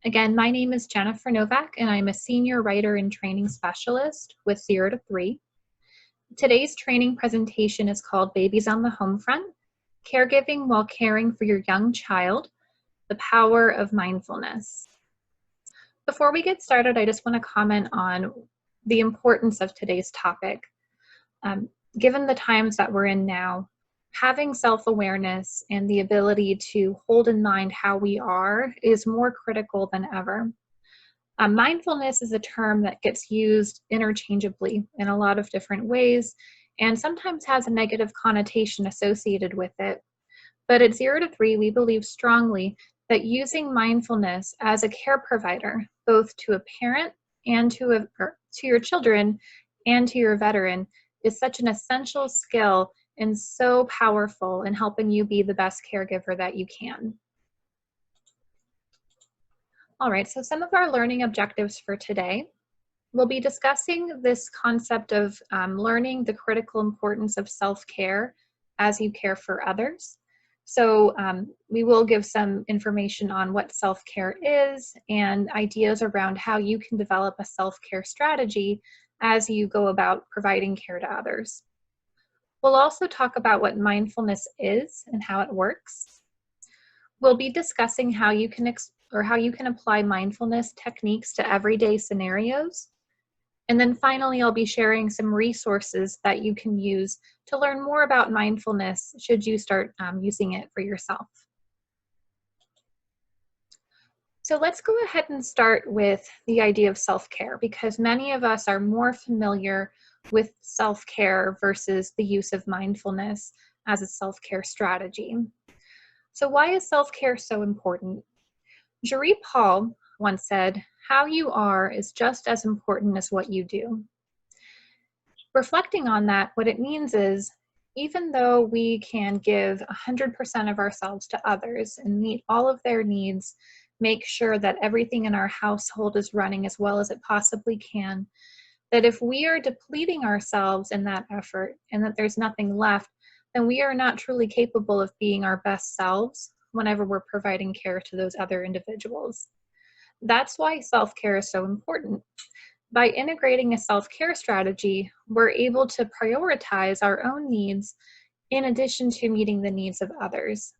Again, my name is Jennifer Novak, and I'm a senior writer and training specialist with 0 to 3. Today's training presentation is called Babies on the Homefront, Caregiving While Caring for Your Young Child, the Power of Mindfulness. Before we get started, I just want to comment on the importance of today's topic. Given the times that we're in now, having self-awareness and the ability to hold in mind how we are is more critical than ever. Mindfulness is a term that gets used interchangeably in a lot of different ways and sometimes has a negative connotation associated with it. But at 0 to 3, we believe strongly that using mindfulness as a care provider, both to a parent and to your children and to your veteran, is such an essential skill and so powerful in helping you be the best caregiver that you can. All right, so some of our learning objectives for today. We'll be discussing this concept of learning the critical importance of self-care as you care for others. So we will give some information on what self-care is and ideas around how you can develop a self-care strategy as you go about providing care to others. We'll also talk about what mindfulness is and how it works. We'll be discussing how you can apply mindfulness techniques to everyday scenarios. And then finally, I'll be sharing some resources that you can use to learn more about mindfulness should you start using it for yourself. So let's go ahead and start with the idea of self-care, because many of us are more familiar with self-care versus the use of mindfulness as a self-care strategy. So why is self-care so important? Jerry Paul once said, "How you are is just as important as what you do." Reflecting on that, what it means is, even though we can give 100% of ourselves to others and meet all of their needs, make sure that everything in our household is running as well as it possibly can, that if we are depleting ourselves in that effort and that there's nothing left, then we are not truly capable of being our best selves whenever we're providing care to those other individuals. That's why self-care is so important. By integrating a self-care strategy, we're able to prioritize our own needs in addition to meeting the needs of others.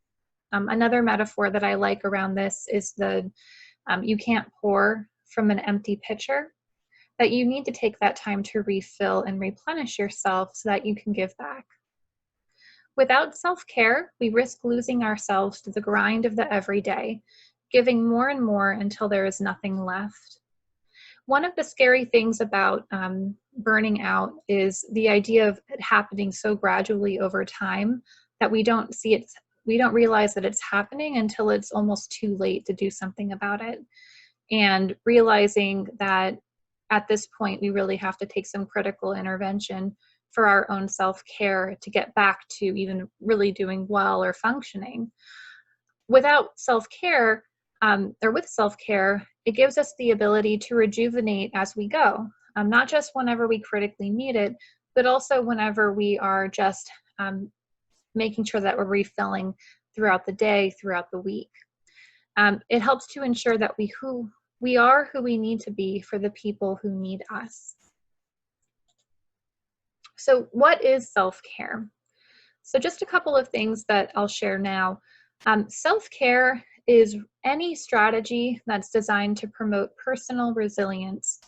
Another metaphor that I like around this is you can't pour from an empty pitcher, that you need to take that time to refill and replenish yourself so that you can give back. Without self-care, we risk losing ourselves to the grind of the everyday, giving more and more until there is nothing left. One of the scary things about burning out is the idea of it happening so gradually over time that we don't realize that it's happening until it's almost too late to do something about it. And realizing that at this point, we really have to take some critical intervention for our own self-care to get back to even really doing well or functioning. Without self-care, with self-care, it gives us the ability to rejuvenate as we go, not just whenever we critically need it, but also whenever we are just making sure that we're refilling throughout the day, throughout the week. It helps to ensure that we are who we need to be for the people who need us. So what is self-care? So just a couple of things that I'll share now. Self-care is any strategy that's designed to promote personal resilience.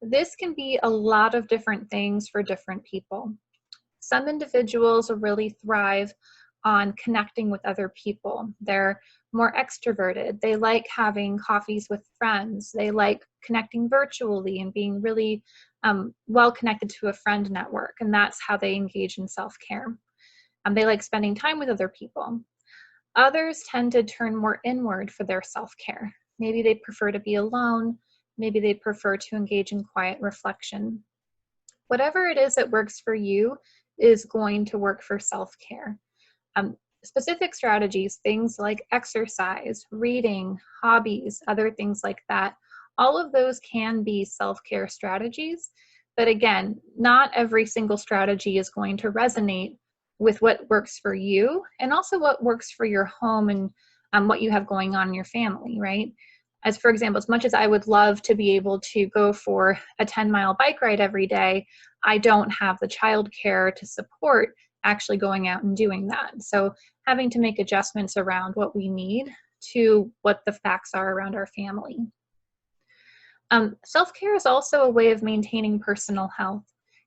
This can be a lot of different things for different people. Some individuals really thrive on connecting with other people. They're more extroverted. They like having coffees with friends. They like connecting virtually and being really well connected to a friend network, and that's how they engage in self-care. They like spending time with other people. Others tend to turn more inward for their self-care. Maybe they prefer to be alone. Maybe they prefer to engage in quiet reflection. Whatever it is that works for you is going to work for self-care. Specific strategies, things like exercise, reading, hobbies, other things like that, all of those can be self-care strategies. But again, not every single strategy is going to resonate with what works for you and also what works for your home and what you have going on in your family, right? As for example, as much as I would love to be able to go for a 10-mile bike ride every day, I don't have the childcare to support actually going out and doing that. So having to make adjustments around what we need to what the facts are around our family. Self-care is also a way of maintaining personal health.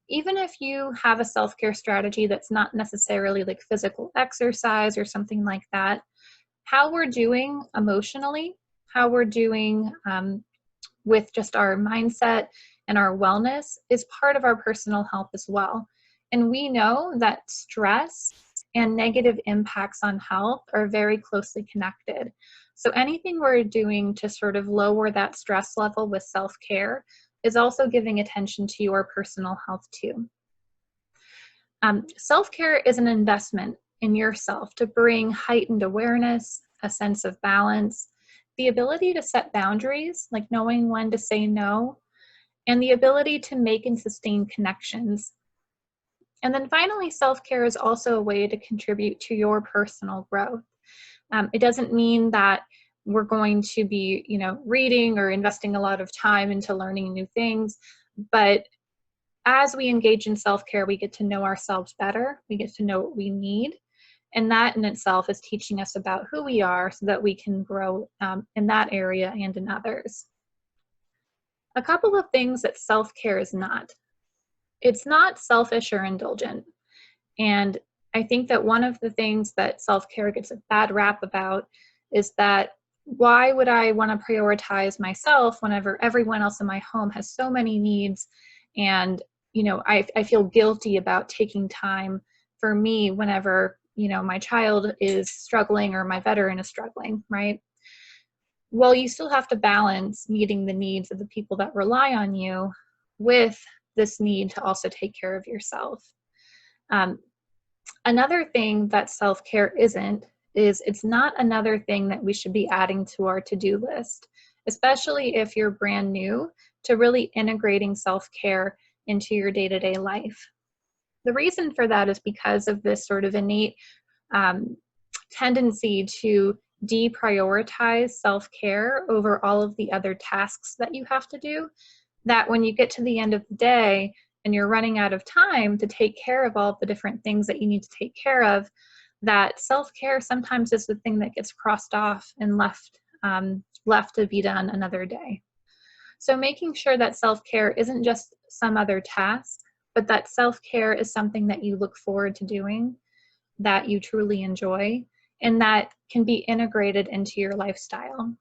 Even if you have a self-care strategy that's not necessarily like physical exercise or something like that, how we're doing emotionally, how we're doing with just our mindset and our wellness is part of our personal health as well. And we know that stress and negative impacts on health are very closely connected. So anything we're doing to sort of lower that stress level with self-care is also giving attention to your personal health too. Self-care is an investment in yourself to bring heightened awareness, a sense of balance, the ability to set boundaries, like knowing when to say no, and the ability to make and sustain connections. And then finally, self-care is also a way to contribute to your personal growth. It doesn't mean that we're going to be, reading or investing a lot of time into learning new things, but as we engage in self-care, we get to know ourselves better. We get to know what we need. And that in itself is teaching us about who we are so that we can grow in that area and in others. A couple of things that self-care is not. It's not selfish or indulgent. And I think that one of the things that self-care gets a bad rap about is that why would I want to prioritize myself whenever everyone else in my home has so many needs? And, I feel guilty about taking time for me whenever, my child is struggling or my veteran is struggling, right? Well, you still have to balance meeting the needs of the people that rely on you with this need to also take care of yourself. Another thing that self-care isn't is it's not another thing that we should be adding to our to-do list, especially if you're brand new to really integrating self-care into your day-to-day life. The reason for that is because of this sort of innate tendency to deprioritize self-care over all of the other tasks that you have to do, that when you get to the end of the day and you're running out of time to take care of all of the different things that you need to take care of, that self-care sometimes is the thing that gets crossed off and left to be done another day. So making sure that self-care isn't just some other task, but that self-care is something that you look forward to doing, that you truly enjoy, and that can be integrated into your lifestyle.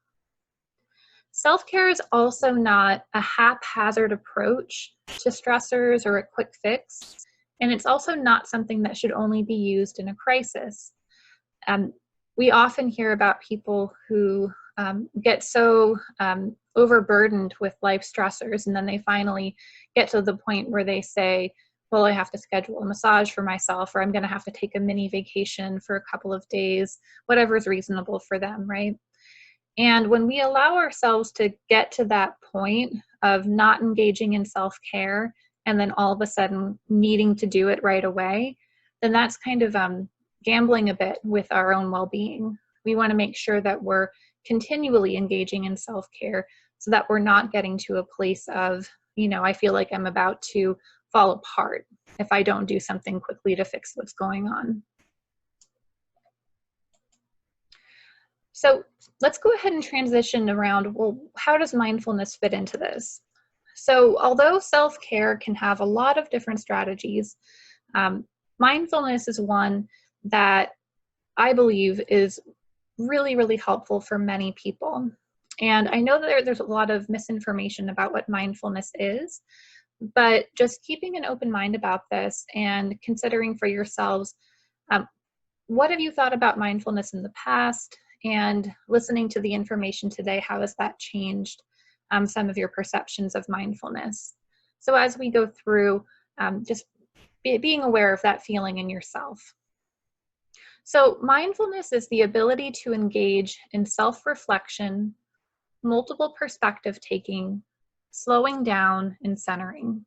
Self-care is also not a haphazard approach to stressors or a quick fix, and it's also not something that should only be used in a crisis. We often hear about people who get so overburdened with life stressors, and then they finally get to the point where they say, well, I have to schedule a massage for myself, or I'm going to have to take a mini vacation for a couple of days, whatever is reasonable for them, right? And when we allow ourselves to get to that point of not engaging in self-care and then all of a sudden needing to do it right away, then that's kind of gambling a bit with our own well-being. We want to make sure that we're continually engaging in self-care so that we're not getting to a place of, I feel like I'm about to fall apart if I don't do something quickly to fix what's going on. So let's go ahead and transition around, well, how does mindfulness fit into this? So although self-care can have a lot of different strategies, mindfulness is one that I believe is really, really helpful for many people. And I know that there's a lot of misinformation about what mindfulness is, but just keeping an open mind about this and considering for yourselves, what have you thought about mindfulness in the past? And listening to the information today, how has that changed some of your perceptions of mindfulness? So as we go through, just being aware of that feeling in yourself. So mindfulness is the ability to engage in self-reflection, multiple perspective taking, slowing down, and centering.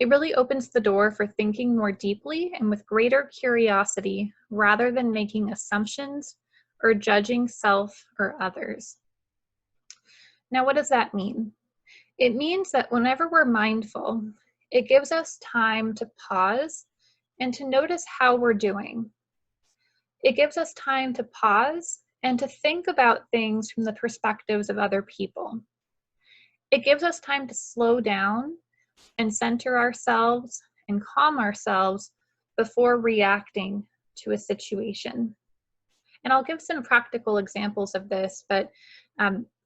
It really opens the door for thinking more deeply and with greater curiosity rather than making assumptions or judging self or others. Now, what does that mean? It means that whenever we're mindful, it gives us time to pause and to notice how we're doing. It gives us time to pause and to think about things from the perspectives of other people. It gives us time to slow down and center ourselves and calm ourselves before reacting to a situation. And I'll give some practical examples of this, but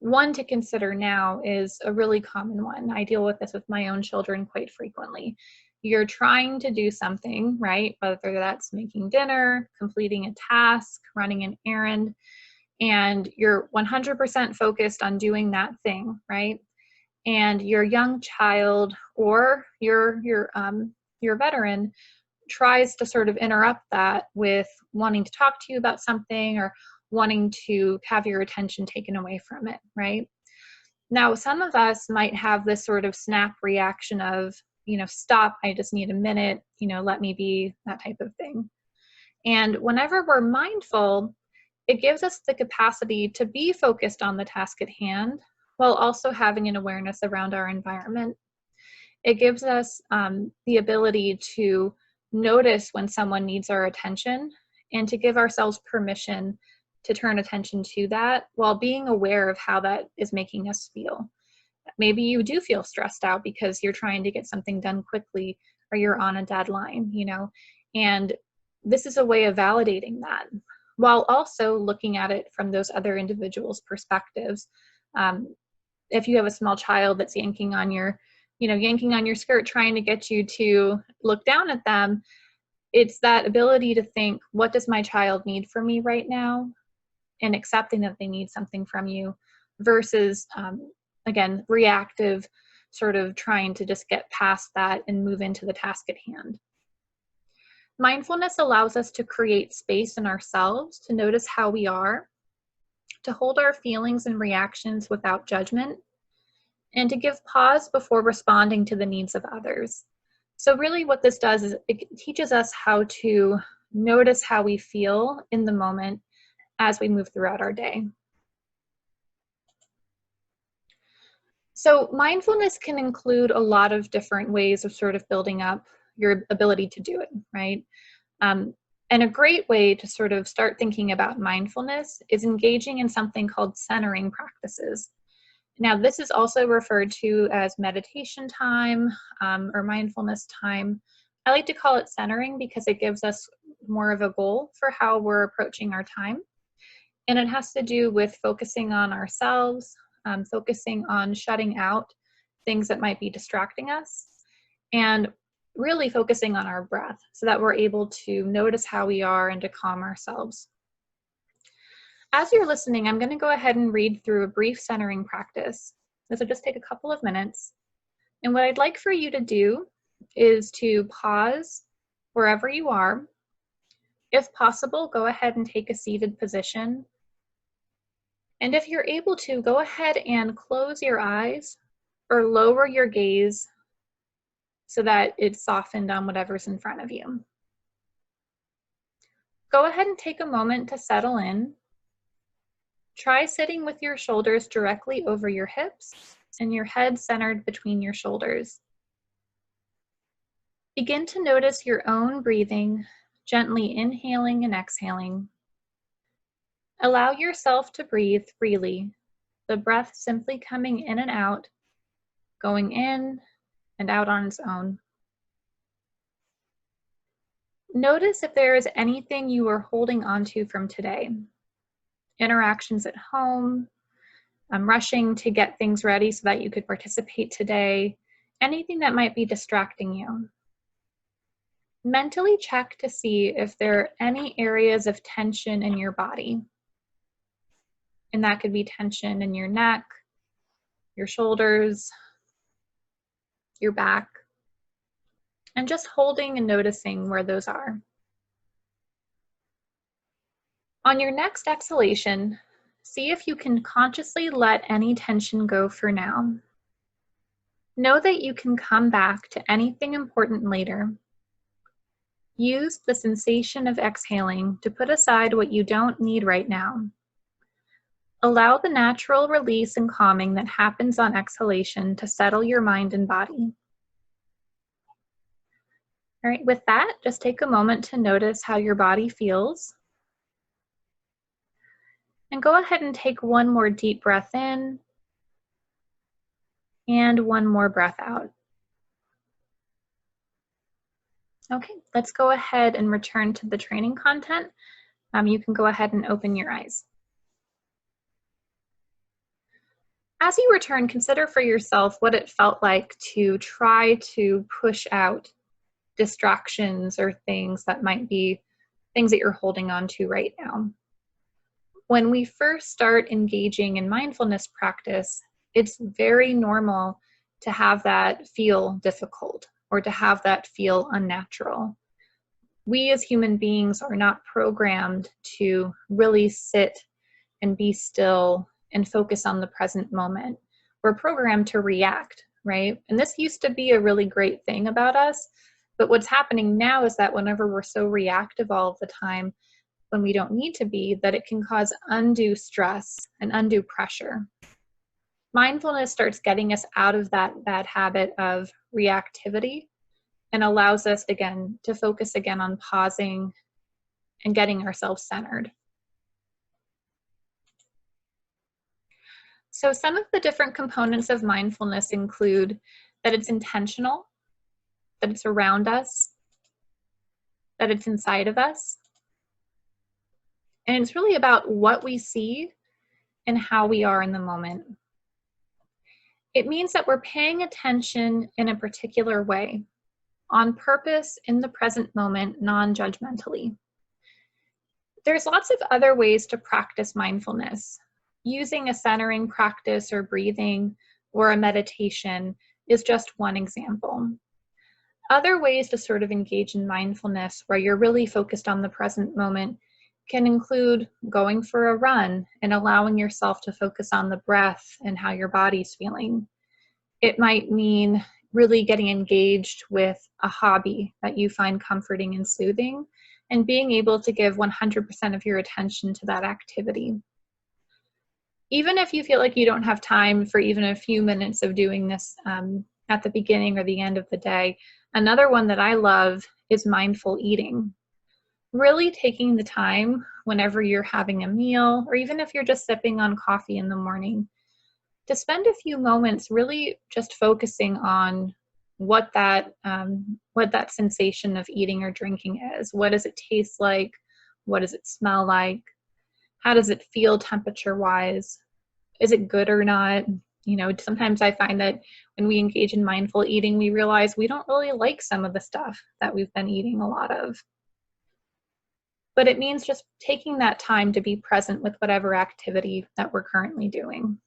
one to consider now is a really common one. I deal with this with my own children quite frequently. You're trying to do something, right? Whether that's making dinner, completing a task, running an errand, and you're 100% focused on doing that thing, right? And your young child or your veteran tries to sort of interrupt that with wanting to talk to you about something or wanting to have your attention taken away from it, right? Now, some of us might have this sort of snap reaction of, stop, I just need a minute, let me be, that type of thing. And whenever we're mindful, it gives us the capacity to be focused on the task at hand while also having an awareness around our environment. It gives us the ability to notice when someone needs our attention and to give ourselves permission to turn attention to that while being aware of how that is making us feel. Maybe you do feel stressed out because you're trying to get something done quickly or you're on a deadline, and this is a way of validating that while also looking at it from those other individuals' perspectives. If you have a small child that's yanking on your skirt, trying to get you to look down at them, it's that ability to think, what does my child need from me right now? And accepting that they need something from you versus, again, reactive, sort of trying to just get past that and move into the task at hand. Mindfulness allows us to create space in ourselves to notice how we are, to hold our feelings and reactions without judgment, and to give pause before responding to the needs of others. So really what this does is it teaches us how to notice how we feel in the moment as we move throughout our day. So mindfulness can include a lot of different ways of sort of building up your ability to do it, right? And a great way to sort of start thinking about mindfulness is engaging in something called centering practices. Now, this is also referred to as meditation time or mindfulness time. I like to call it centering because it gives us more of a goal for how we're approaching our time. And it has to do with focusing on ourselves, focusing on shutting out things that might be distracting us, and really focusing on our breath so that we're able to notice how we are and to calm ourselves. As you're listening, I'm going to go ahead and read through a brief centering practice. This will just take a couple of minutes. And what I'd like for you to do is to pause wherever you are. If possible, go ahead and take a seated position. And if you're able to, go ahead and close your eyes or lower your gaze so that it's softened on whatever's in front of you. Go ahead and take a moment to settle in. Try sitting with your shoulders directly over your hips and your head centered between your shoulders. Begin to notice your own breathing, gently inhaling and exhaling. Allow yourself to breathe freely, the breath simply coming in and out, going in and out on its own. Notice if there is anything you are holding onto from today. Interactions at home, rushing to get things ready so that you could participate today, anything that might be distracting you. Mentally check to see if there are any areas of tension in your body. And that could be tension in your neck, your shoulders, your back, and just holding and noticing where those are. On your next exhalation, see if you can consciously let any tension go for now. Know that you can come back to anything important later. Use the sensation of exhaling to put aside what you don't need right now. Allow the natural release and calming that happens on exhalation to settle your mind and body. All right, with that, just take a moment to notice how your body feels. And go ahead and take one more deep breath in and one more breath out. Okay, let's go ahead and return to the training content. You can go ahead and open your eyes. As you return, consider for yourself what it felt like to try to push out distractions or things that might be things that you're holding on to right now. When we first start engaging in mindfulness practice, it's very normal to have that feel difficult or to have that feel unnatural. We as human beings are not programmed to really sit and be still and focus on the present moment. We're programmed to react, right? And this used to be a really great thing about us. But what's happening now is that whenever we're so reactive all of the time, when we don't need to be, that it can cause undue stress and undue pressure. Mindfulness starts getting us out of that bad habit of reactivity and allows us again to focus again on pausing and getting ourselves centered. So some of the different components of mindfulness include that it's intentional, that it's around us, that it's inside of us, and it's really about what we see and how we are in the moment. It means that we're paying attention in a particular way, on purpose, in the present moment, non-judgmentally. There's lots of other ways to practice mindfulness. Using a centering practice or breathing or a meditation is just one example. Other ways to sort of engage in mindfulness where you're really focused on the present moment can include going for a run and allowing yourself to focus on the breath and how your body's feeling. It might mean really getting engaged with a hobby that you find comforting and soothing and being able to give 100% of your attention to that activity. Even if you feel like you don't have time for even a few minutes of doing this at the beginning or the end of the day, another one that I love is mindful eating. Really taking the time whenever you're having a meal, or even if you're just sipping on coffee in the morning, to spend a few moments really just focusing on what that sensation of eating or drinking is. What does it taste like? What does it smell like? How does it feel temperature-wise? Is it good or not? You know, sometimes I find that when we engage in mindful eating, we realize we don't really like some of the stuff that we've been eating a lot of. But it means just taking that time to be present with whatever activity that we're currently doing.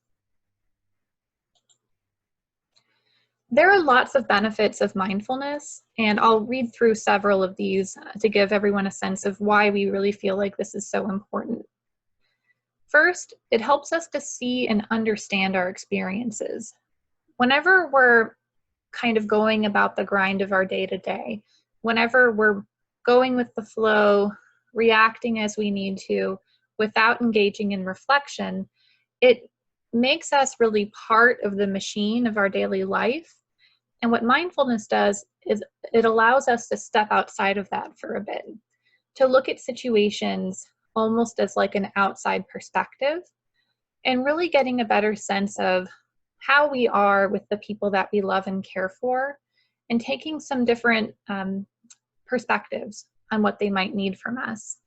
There are lots of benefits of mindfulness, and I'll read through several of these to give everyone a sense of why we really feel like this is so important. First, it helps us to see and understand our experiences. Whenever we're kind of going about the grind of our day-to-day, whenever we're going with the flow, reacting as we need to, without engaging in reflection, it makes us really part of the machine of our daily life. And what mindfulness does is it allows us to step outside of that for a bit, to look at situations almost as like an outside perspective, and really getting a better sense of how we are with the people that we love and care for, and taking some different perspectives on what they might need from us.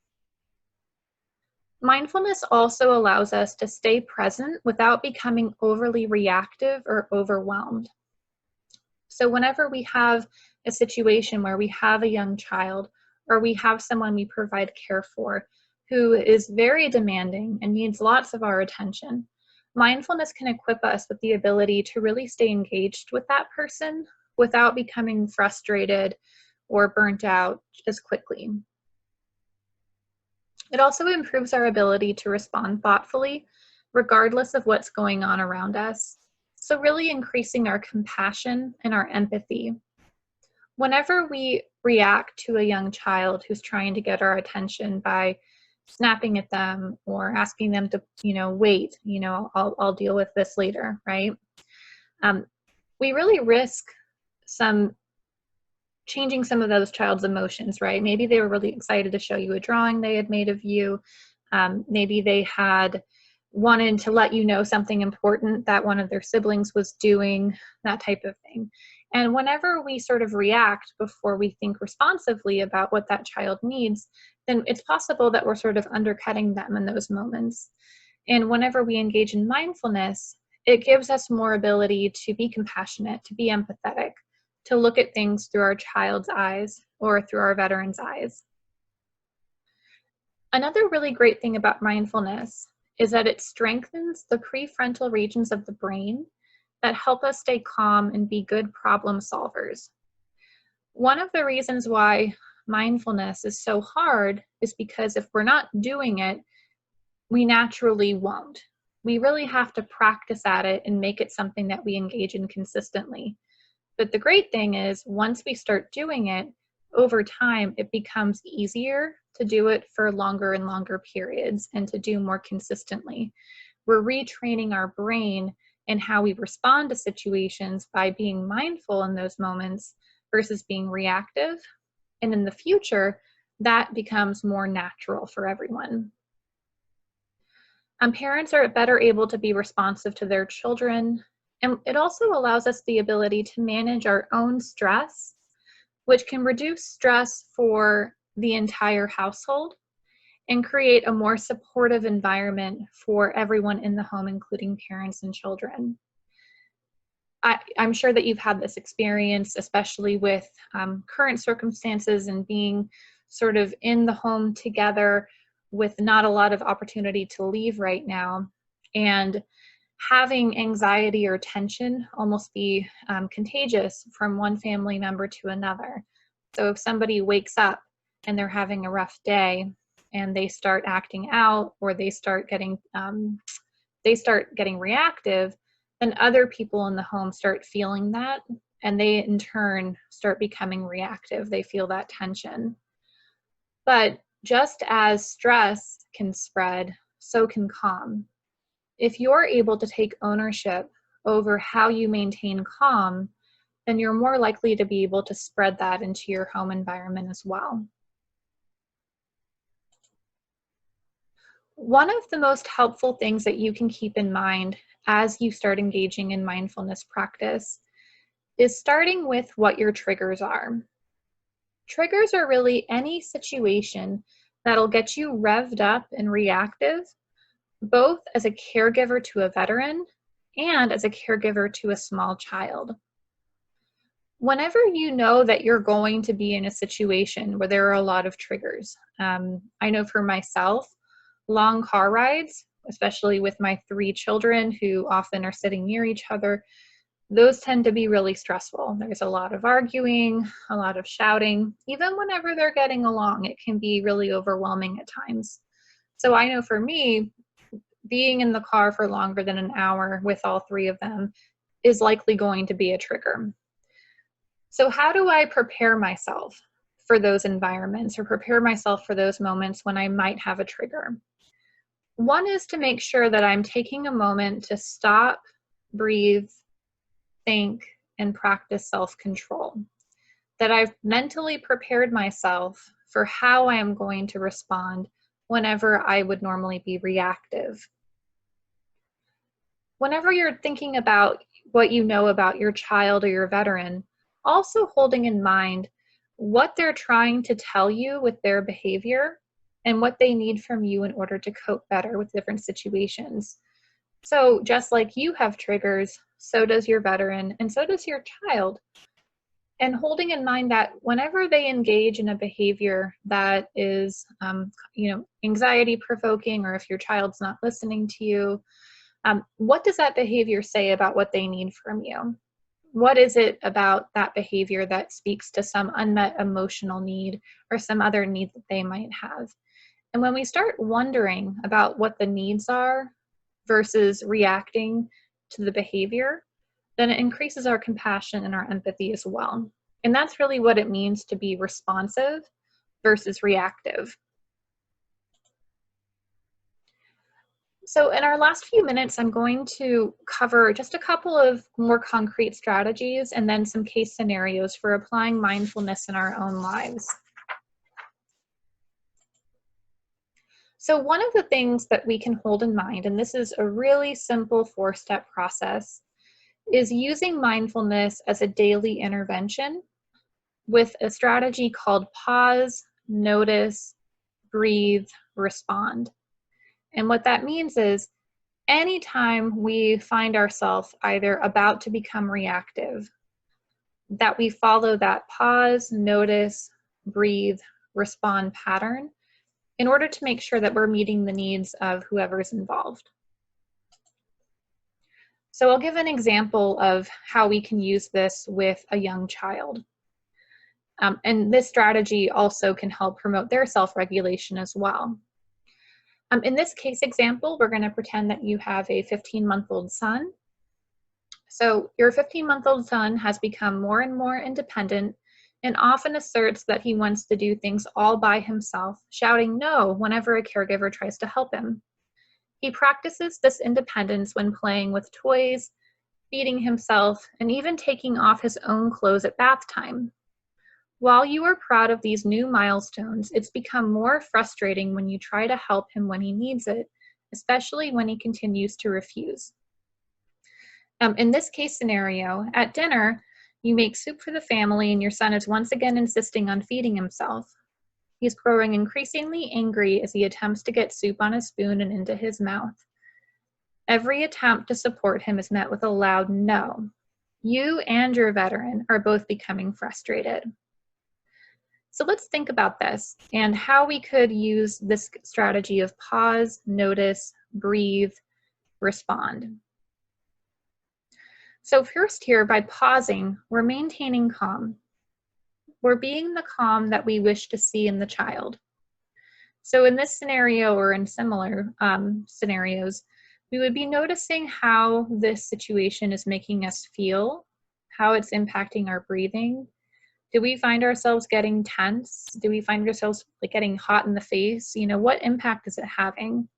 Mindfulness also allows us to stay present without becoming overly reactive or overwhelmed. So whenever we have a situation where we have a young child or we have someone we provide care for who is very demanding and needs lots of our attention, mindfulness can equip us with the ability to really stay engaged with that person without becoming frustrated or burnt out as quickly. It also improves our ability to respond thoughtfully, regardless of what's going on around us. So really increasing our compassion and our empathy. Whenever we react to a young child who's trying to get our attention by snapping at them or asking them to, wait, I'll deal with this later, right? Um, we really risk some changing some of those child's emotions, right? Maybe they were really excited to show you a drawing they had made of you. Maybe they had wanted to let you know something important that one of their siblings was doing, that type of thing. And whenever we sort of react before we think responsively about what that child needs, then it's possible that we're sort of undercutting them in those moments. And whenever we engage in mindfulness, it gives us more ability to be compassionate, to be empathetic, to look at things through our child's eyes or through our veteran's eyes. Another really great thing about mindfulness is that it strengthens the prefrontal regions of the brain that help us stay calm and be good problem solvers. One of the reasons why mindfulness is so hard is because if we're not doing it, we naturally won't. We really have to practice at it and make it something that we engage in consistently. But the great thing is, once we start doing it, over time, it becomes easier to do it for longer and longer periods and to do more consistently. We're retraining our brain and how we respond to situations by being mindful in those moments versus being reactive. And in the future, that becomes more natural for everyone. Parents are better able to be responsive to their children, and it also allows us the ability to manage our own stress, which can reduce stress for the entire household and create a more supportive environment for everyone in the home, including parents and children. I'm sure that you've had this experience, especially with current circumstances and being sort of in the home together with not a lot of opportunity to leave right now, and having anxiety or tension almost be contagious from one family member to another. So if somebody wakes up and they're having a rough day and they start acting out, or they start getting reactive, then other people in the home start feeling that, and they in turn start becoming reactive. They feel that tension. But just as stress can spread, so can calm. If you're able to take ownership over how you maintain calm, then you're more likely to be able to spread that into your home environment as well. One of the most helpful things that you can keep in mind as you start engaging in mindfulness practice is starting with what your triggers are. Triggers are really any situation that'll get you revved up and reactive, both as a caregiver to a veteran and as a caregiver to a small child. Whenever you know that you're going to be in a situation where there are a lot of triggers, I know for myself, long car rides, especially with my 3 children who often are sitting near each other, those tend to be really stressful. There's a lot of arguing, a lot of shouting. Even whenever they're getting along, it can be really overwhelming at times. So I know for me, being in the car for longer than an hour with all 3 of them is likely going to be a trigger. So how do I prepare myself for those environments, or prepare myself for those moments when I might have a trigger? One is to make sure that I'm taking a moment to stop, breathe, think, and practice self-control. That I've mentally prepared myself for how I am going to respond whenever I would normally be reactive. Whenever you're thinking about what you know about your child or your veteran, also holding in mind what they're trying to tell you with their behavior and what they need from you in order to cope better with different situations. So just like you have triggers, so does your veteran, and so does your child. And holding in mind that whenever they engage in a behavior that is, anxiety provoking, or if your child's not listening to you, what does that behavior say about what they need from you? What is it about that behavior that speaks to some unmet emotional need or some other need that they might have? And when we start wondering about what the needs are versus reacting to the behavior, then it increases our compassion and our empathy as well. And that's really what it means to be responsive versus reactive. So in our last few minutes, I'm going to cover just a couple of more concrete strategies and then some case scenarios for applying mindfulness in our own lives. So one of the things that we can hold in mind, and this is a really simple 4-step process, is using mindfulness as a daily intervention with a strategy called pause, notice, breathe, respond. And what that means is anytime we find ourselves either about to become reactive, that we follow that pause, notice, breathe, respond pattern in order to make sure that we're meeting the needs of whoever's involved. So I'll give an example of how we can use this with a young child. And this strategy also can help promote their self-regulation as well. In this case example, we're going to pretend that you have a 15-month-old son. So your 15-month-old son has become more and more independent and often asserts that he wants to do things all by himself, shouting no whenever a caregiver tries to help him. He practices this independence when playing with toys, feeding himself, and even taking off his own clothes at bath time. While you are proud of these new milestones, it's become more frustrating when you try to help him when he needs it, especially when he continues to refuse. In this case scenario, at dinner, you make soup for the family and your son is once again insisting on feeding himself. He's growing increasingly angry as he attempts to get soup on a spoon and into his mouth. Every attempt to support him is met with a loud no. You and your veteran are both becoming frustrated. So let's think about this and how we could use this strategy of pause, notice, breathe, respond. So first here, by pausing, we're maintaining calm. We're being the calm that we wish to see in the child. So in this scenario or in similar scenarios, we would be noticing how this situation is making us feel, how it's impacting our breathing. Do we find ourselves getting tense? Do we find ourselves like getting hot in the face? What impact is it having?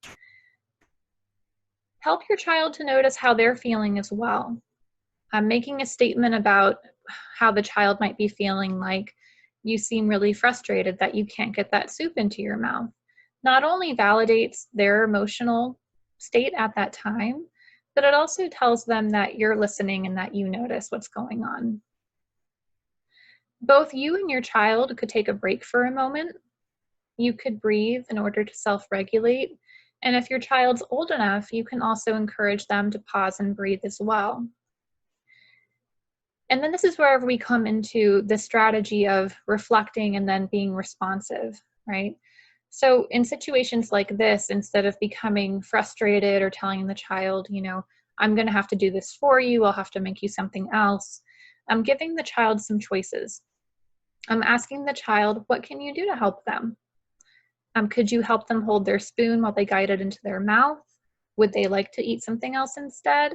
Help your child to notice how they're feeling as well. Making a statement about how the child might be feeling, like you seem really frustrated that you can't get that soup into your mouth, not only validates their emotional state at that time, but it also tells them that you're listening and that you notice what's going on. Both you and your child could take a break for a moment. You could breathe in order to self-regulate. And if your child's old enough, you can also encourage them to pause and breathe as well. And then this is wherever we come into the strategy of reflecting and then being responsive, right? So in situations like this, instead of becoming frustrated or telling the child, I'm going to have to do this for you, I'll have to make you something else, I'm giving the child some choices. I'm asking the child, what can you do to help them? Could you help them hold their spoon while they guide it into their mouth? Would they like to eat something else instead?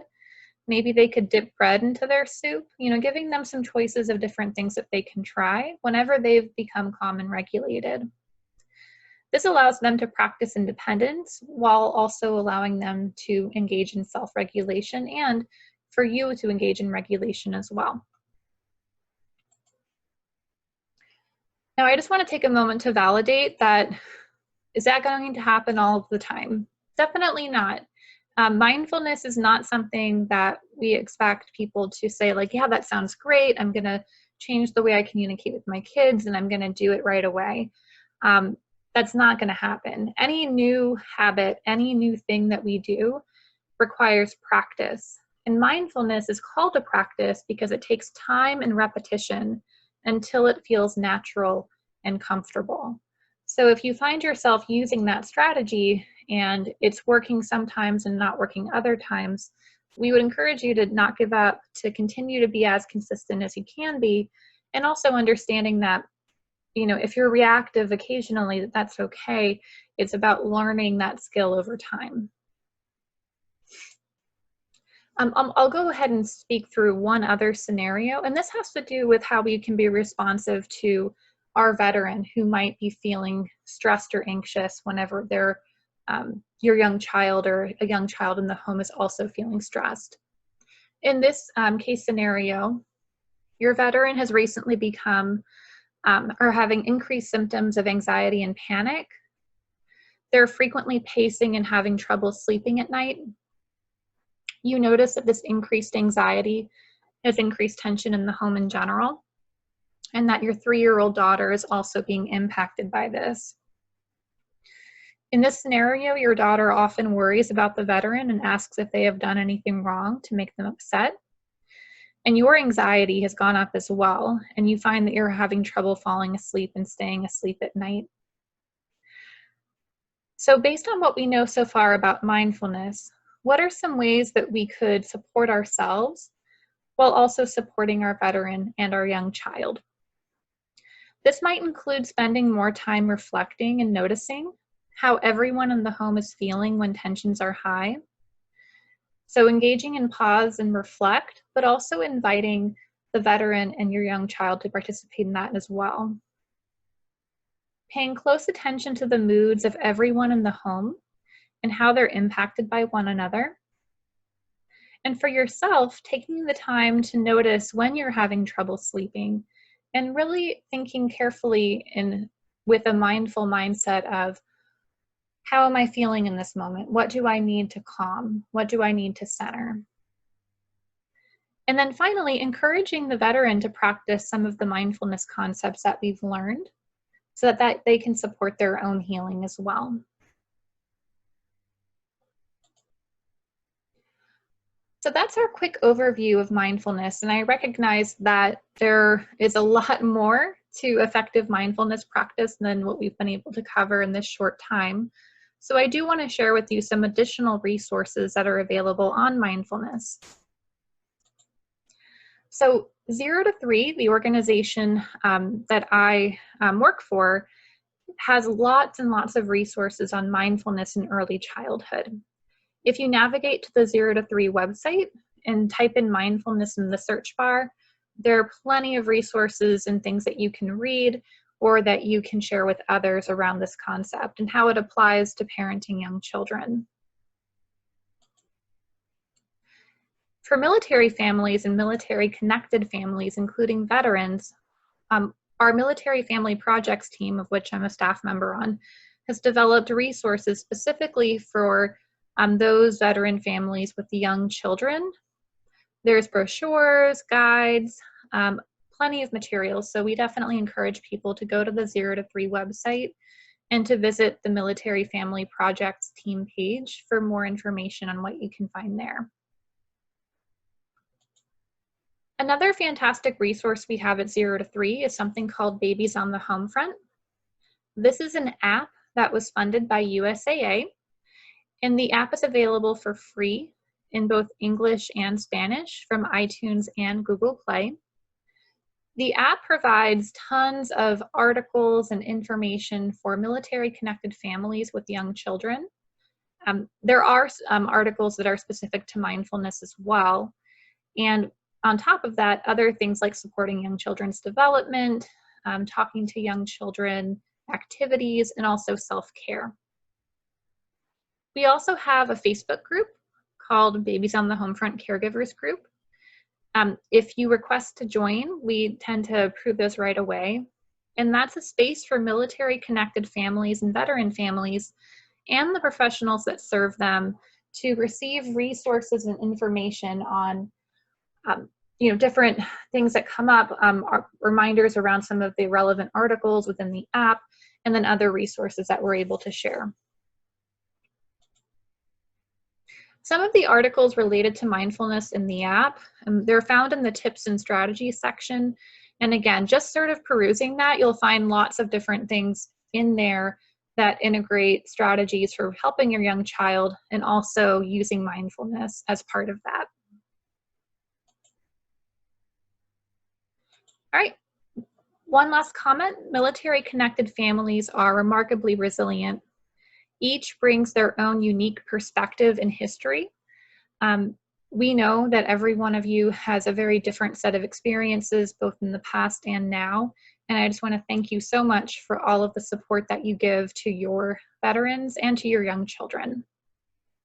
Maybe they could dip bread into their soup, giving them some choices of different things that they can try whenever they've become calm and regulated. This allows them to practice independence while also allowing them to engage in self-regulation and for you to engage in regulation as well. Now, I just want to take a moment to validate that, is that going to happen all of the time? Definitely not. Mindfulness is not something that we expect people to say like, yeah, that sounds great. I'm going to change the way I communicate with my kids and I'm going to do it right away. That's not going to happen. Any new habit, any new thing that we do requires practice. And mindfulness is called a practice because it takes time and repetition until it feels natural and comfortable. So if you find yourself using that strategy and it's working sometimes and not working other times, we would encourage you to not give up, to continue to be as consistent as you can be, and also understanding that, if you're reactive occasionally, that's okay. It's about learning that skill over time. I'll go ahead and speak through one other scenario, and this has to do with how we can be responsive to our veteran who might be feeling stressed or anxious whenever they're your young child or a young child in the home is also feeling stressed. In this case scenario, your veteran has recently become or having increased symptoms of anxiety and panic. They're frequently pacing and having trouble sleeping at night. You notice that this increased anxiety has increased tension in the home in general, and that your 3-year-old daughter is also being impacted by this. In this scenario, your daughter often worries about the veteran and asks if they have done anything wrong to make them upset. And your anxiety has gone up as well, and you find that you're having trouble falling asleep and staying asleep at night. So based on what we know so far about mindfulness, what are some ways that we could support ourselves while also supporting our veteran and our young child? This might include spending more time reflecting and noticing how everyone in the home is feeling when tensions are high. So engaging in pause and reflect, but also inviting the veteran and your young child to participate in that as well. Paying close attention to the moods of everyone in the home and how they're impacted by one another. And for yourself, taking the time to notice when you're having trouble sleeping and really thinking carefully and with a mindful mindset of, how am I feeling in this moment? What do I need to calm? What do I need to center? And then finally, encouraging the veteran to practice some of the mindfulness concepts that we've learned so that they can support their own healing as well. So that's our quick overview of mindfulness. And I recognize that there is a lot more to effective mindfulness practice than what we've been able to cover in this short time. So I do want to share with you some additional resources that are available on mindfulness. So 0 to 3, the organization that I work for, has lots and lots of resources on mindfulness in early childhood. If you navigate to the 0 to 3 website and type in mindfulness in the search bar, there are plenty of resources and things that you can read or that you can share with others around this concept and how it applies to parenting young children. For military families and military-connected families, including veterans, our Military Family Projects team, of which I'm a staff member on, has developed resources specifically for those veteran families with young children. There's brochures, guides, plenty of materials. So we definitely encourage people to go to the 0 to 3 website and to visit the Military Family Projects team page for more information on what you can find there. Another fantastic resource we have at 0 to 3 is something called Babies on the Homefront. This is an app that was funded by USAA, and the app is available for free in both English and Spanish from iTunes and Google Play. The app provides tons of articles and information for military-connected families with young children. There are articles that are specific to mindfulness as well. And on top of that, other things like supporting young children's development, talking to young children, activities, and also self-care. We also have a Facebook group called Babies on the Homefront Caregivers Group. If you request to join, we tend to approve those right away. And that's a space for military-connected families and veteran families and the professionals that serve them to receive resources and information on different things that come up, reminders around some of the relevant articles within the app, and then other resources that we're able to share. Some of the articles related to mindfulness in the app, they're found in the tips and strategies section. And again, just sort of perusing that, you'll find lots of different things in there that integrate strategies for helping your young child and also using mindfulness as part of that. All right, one last comment. Military-connected families are remarkably resilient. Each brings their own unique perspective and history. We know that every one of you has a very different set of experiences, both in the past and now, And I just want to thank you so much for all of the support that you give to your veterans and to your young children.